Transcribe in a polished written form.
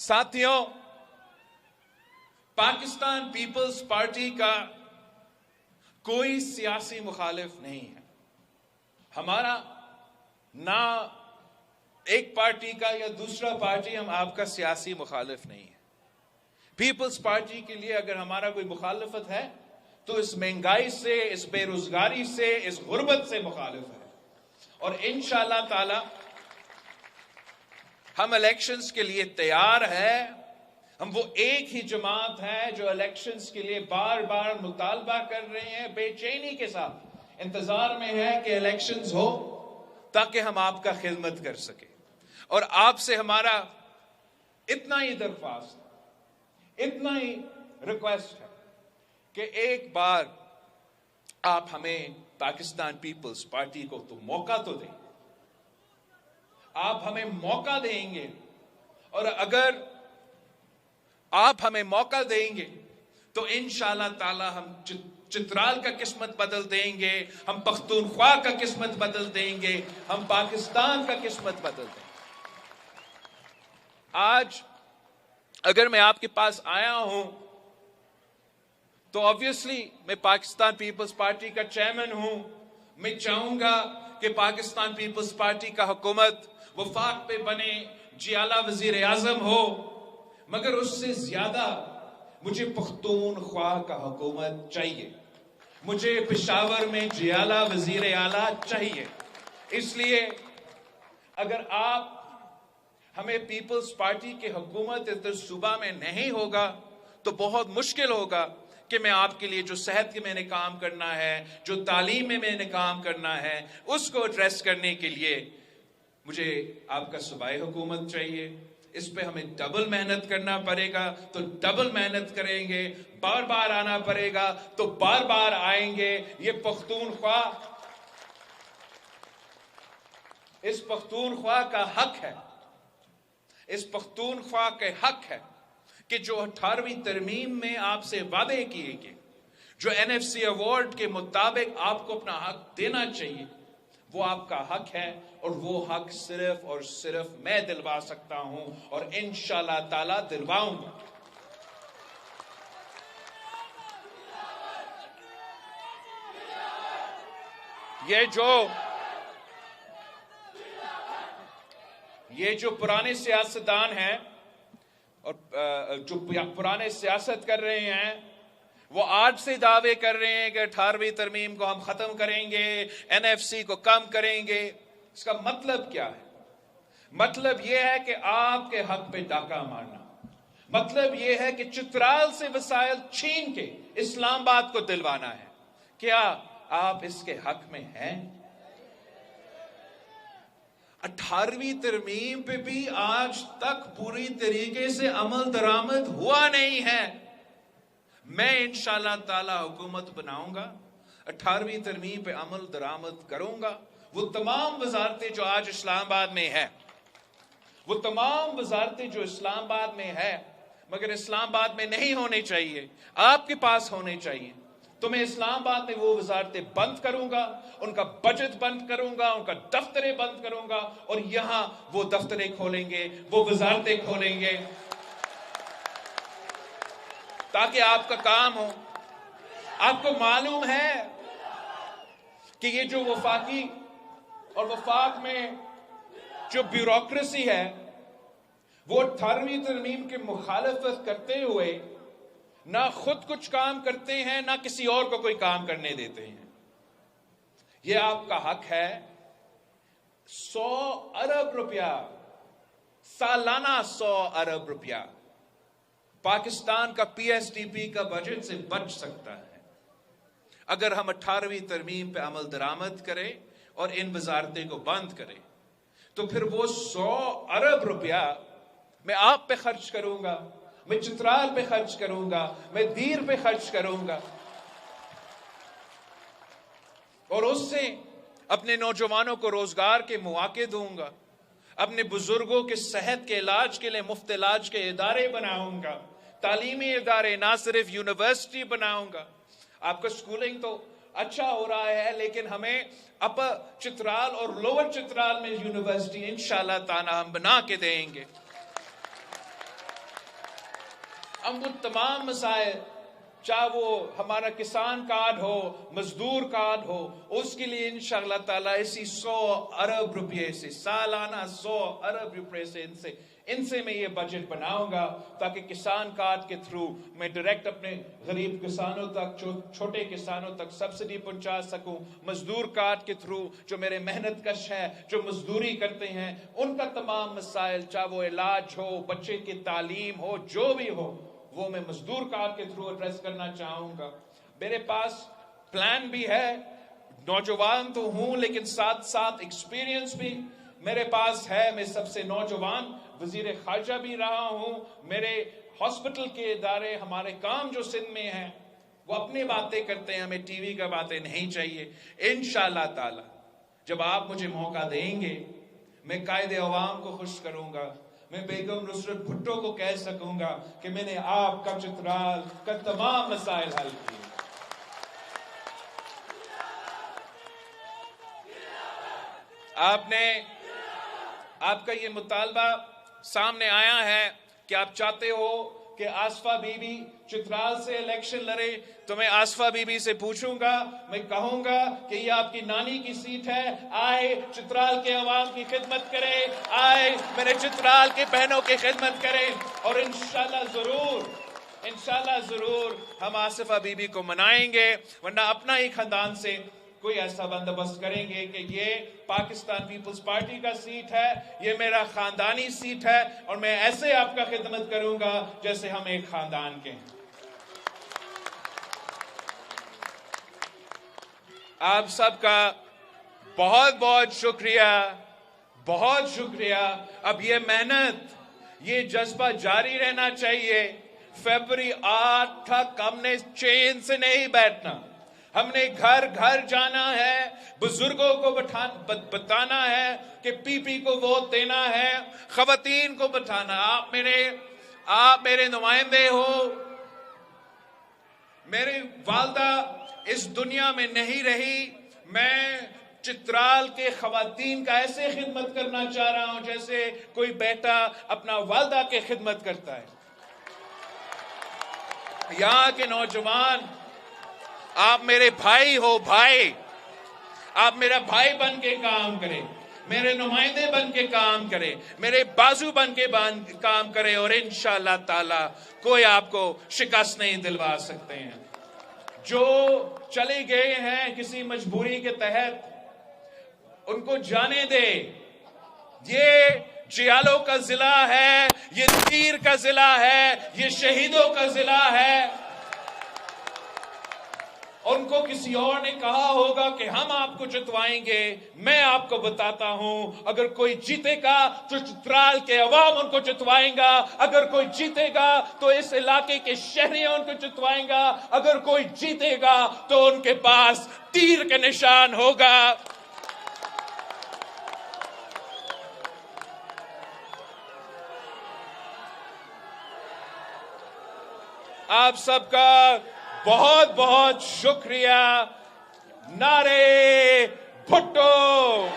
साथियों, Pakistan peoples party का कोई सियासी मुखालिफ नहीं है। हमारा ना एक पार्टी का या दूसरा पार्टी हम आपका सियासी मुखालिफ नहीं है। पीपल्स पार्टी के लिए अगर हमारा कोई मुखालिफत है तो इस महंगाई से, इस बेरोजगारी से, इस गुर्बत से मुखालिफ है। और इंशाअल्लाह ताला हम इलेक्शंस के लिए तैयार है। हम वो एक ही जमात है जो इलेक्शंस के लिए बार बार मुतालबा कर रहे हैं, बेचैनी के साथ इंतजार में है कि इलेक्शंस हो ताकि हम आपका खिदमत कर सके। और आपसे हमारा इतना ही दरख्वास्त, इतना ही रिक्वेस्ट है कि एक बार आप हमें पाकिस्तान पीपल्स पार्टी को तो मौका तो दें। आप हमें मौका देंगे और अगर आप हमें मौका देंगे तो इंशाअल्लाह ताला हम चित्राल का किस्मत बदल देंगे, हम पख्तूनख्वा का किस्मत बदल देंगे, हम पाकिस्तान का किस्मत बदल देंगे। आज अगर मैं आपके पास आया हूं तो ऑब्वियसली मैं पाकिस्तान पीपल्स पार्टी का चेयरमैन हूं। मैं चाहूंगा कि पाकिस्तान पीपल्स पार्टी का हुकूमत वफाक पे बने, जियाला वजीर आजम हो, मगर उससे ज्यादा मुझे पख्तूनख्वा का हुकूमत चाहिए। मुझे पेशावर में जियाला वजीर आला चाहिए। इसलिए अगर आप हमें पीपल्स पार्टी की हुकूमत इस सूबा में नहीं होगा तो बहुत मुश्किल होगा कि मैं आपके लिए जो सेहत के मैंने काम करना है, जो तालीम में मैंने काम करना है, उसको एड्रेस करने के लिए मुझे आपका सूबाई हुकूमत चाहिए। इस पे हमें डबल मेहनत करना पड़ेगा तो डबल मेहनत करेंगे, बार बार आना पड़ेगा तो बार बार आएंगे। ये पख्तूनख्वा, इस पख्तूनख्वा का हक है, इस पख्तूनख्वा के हक है कि जो 18वीं तरमीम में आपसे वादे किए गए, जो एनएफसी अवार्ड के मुताबिक आपको अपना हक देना चाहिए, वो आपका हक है। और वो हक सिर्फ और सिर्फ मैं दिलवा सकता हूं और इंशाअल्लाह ताला दिलवाऊंगा। ये जो पुराने सियासतदान हैं और जो पुराने सियासत कर रहे हैं, वो आज से दावे कर रहे हैं कि 18वीं तरमीम को हम खत्म करेंगे, एनएफसी को कम करेंगे। इसका मतलब क्या है? मतलब यह है कि आपके हक पे डाका मारना, मतलब यह है कि चित्राल से वसाइल छीन के इस्लामाबाद को दिलवाना है। क्या आप इसके हक में हैं? 18वीं तरमीम पे भी आज तक पूरी तरीके से अमल दरामद हुआ नहीं है। मैं इंशाअल्लाह ताला हुकूमत बनाऊंगा, 18वीं तरमीम पे अमल दरामद करूंगा। वो तमाम वजारतें जो आज इस्लामाबाद में है, वो तमाम वजारतें जो इस्लामाबाद में है मगर इस्लामाबाद में नहीं होने चाहिए, आपके पास होने चाहिए, तो मैं इस्लामाबाद में वो वजारतें बंद करूंगा, उनका बजट बंद करूंगा, उनका दफ्तरें बंद करूंगा और यहां वो दफ्तरें खोलेंगे, वो वजारतें खोलेंगे ताकि आपका काम हो। आपको मालूम है कि ये जो वफाकी और वफाक में जो ब्यूरोक्रेसी है, वो 18वीं तरमीम की मुखालफत करते हुए ना खुद कुछ काम करते हैं, ना किसी और को कोई काम करने देते हैं। ये आपका हक है। 100 अरब रुपया सालाना, 100 अरब रुपया पाकिस्तान का पीएसडीपी का बजट से बच सकता है अगर हम 18वीं तरमीम पे अमल दरामद करें और इन वजारतें को बंद करें। तो फिर वो 100 अरब रुपया मैं आप पे खर्च करूंगा, मैं चित्राल पे खर्च करूंगा, मैं दीर पे खर्च करूंगा और उससे अपने नौजवानों को रोजगार के मौके दूंगा, अपने बुजुर्गों के सेहत के इलाज के लिए मुफ्त इलाज के इदारे बनाऊंगा, तालीमी इदारे, ना सिर्फ यूनिवर्सिटी बनाऊंगा। आपका स्कूलिंग तो अच्छा हो रहा है, लेकिन हमें अपर चित्राल और लोअर चित्राल में यूनिवर्सिटी इंशाअल्लाह ताला हम बना के देंगे। ہم وہ تمام مسائل، چاہے وہ ہمارا کسان کارڈ ہو، مزدور کارڈ ہو، اس کے لیے انشاءاللہ تعالیٰ اسی 100 ارب روپے سے، سالانہ 100 ارب روپے سے ان سے میں یہ بجٹ بناؤں گا، تاکہ کسان کارڈ کے تھرو میں ڈائریکٹ اپنے غریب کسانوں تک، چھوٹے کسانوں تک سبسڈی پہنچا سکوں، مزدور کارڈ کے تھرو جو میرے محنت کش ہیں، جو مزدوری کرتے ہیں، ان کا تمام مسائل، چاہے وہ علاج ہو، بچے کی تعلیم ہو، جو بھی ہو، وہ میں مزدور کارڈ کے تھرو ایڈریس کرنا چاہوں گا۔ میرے پاس پلان بھی ہے، نوجوان تو ہوں لیکن ساتھ ساتھ ایکسپیرینس بھی میرے پاس ہے۔ میں سب سے نوجوان وزیر خارجہ بھی رہا ہوں۔ میرے ہاسپٹل کے ادارے، ہمارے کام جو سندھ میں ہیں، وہ اپنی باتیں کرتے ہیں، ہمیں ٹی وی کا باتیں نہیں چاہیے۔ انشاءاللہ تعالی جب آپ مجھے موقع دیں گے، میں قائد عوام کو خوش کروں گا، میں بیگم نصرت بھٹو کو کہہ سکوں گا کہ میں نے آپ کا چترال کا تمام مسائل حل کیے۔ آپ کا یہ مطالبہ سامنے آیا ہے کہ آپ چاہتے ہو کہ آصفہ بی بی چترال سے الیکشن لڑے، تو میں آصفہ بی بی سے پوچھوں گا، میں کہوں گا کہ یہ آپ کی نانی کی سیٹ ہے، آئے چترال کے عوام کی خدمت کرے، آئے میرے چترال کے بہنوں کی خدمت کرے، اور انشاءاللہ ضرور ہم آصفہ بی بی کو منائیں گے، ورنہ اپنا ہی خاندان سے کوئی ایسا بندوبست کریں گے کہ یہ پاکستان پیپلز پارٹی کا سیٹ ہے، یہ میرا خاندانی سیٹ ہے، اور میں ایسے آپ کا خدمت کروں گا جیسے ہم ایک خاندان کے ہیں۔ آپ سب کا بہت بہت شکریہ، بہت شکریہ۔ اب یہ محنت، یہ جذبہ جاری رہنا چاہیے۔ فیبروری 8 تک ہم نے چین سے نہیں بیٹھنا، ہم نے گھر گھر جانا ہے، بزرگوں کو بتانا ہے کہ پی پی کو ووٹ دینا ہے، خواتین کو بتانا، آپ میرے نمائندے ہو، میری والدہ اس دنیا میں نہیں رہی، میں چترال کے خواتین کا ایسے خدمت کرنا چاہ رہا ہوں جیسے کوئی بیٹا اپنا والدہ کی خدمت کرتا ہے۔ یہاں کے نوجوان، آپ میرے بھائی ہو، آپ میرا بھائی بن کے کام کریں، میرے نمائندے بن کے کام کریں، میرے بازو بن کے کام کریں، اور انشاءاللہ تعالی کوئی آپ کو شکست نہیں دلوا سکتے ہیں۔ جو چلے گئے ہیں کسی مجبوری کے تحت، ان کو جانے دے۔ یہ جیالوں کا ضلع ہے، یہ تیر کا ضلع ہے، یہ شہیدوں کا ضلع ہے۔ ان کو کسی اور نے کہا ہوگا کہ ہم آپ کو جتوائیں گے، میں آپ کو بتاتا ہوں، اگر کوئی جیتے گا تو چترال کے عوام ان کو جتوائیں گا، اگر کوئی جیتے گا تو اس علاقے کے شہری ان کو جتوائیں گا، اگر کوئی جیتے گا تو ان کے پاس تیر کا نشان ہوگا۔ آپ سب کا بہت بہت شکریہ۔ نعرے بھٹو۔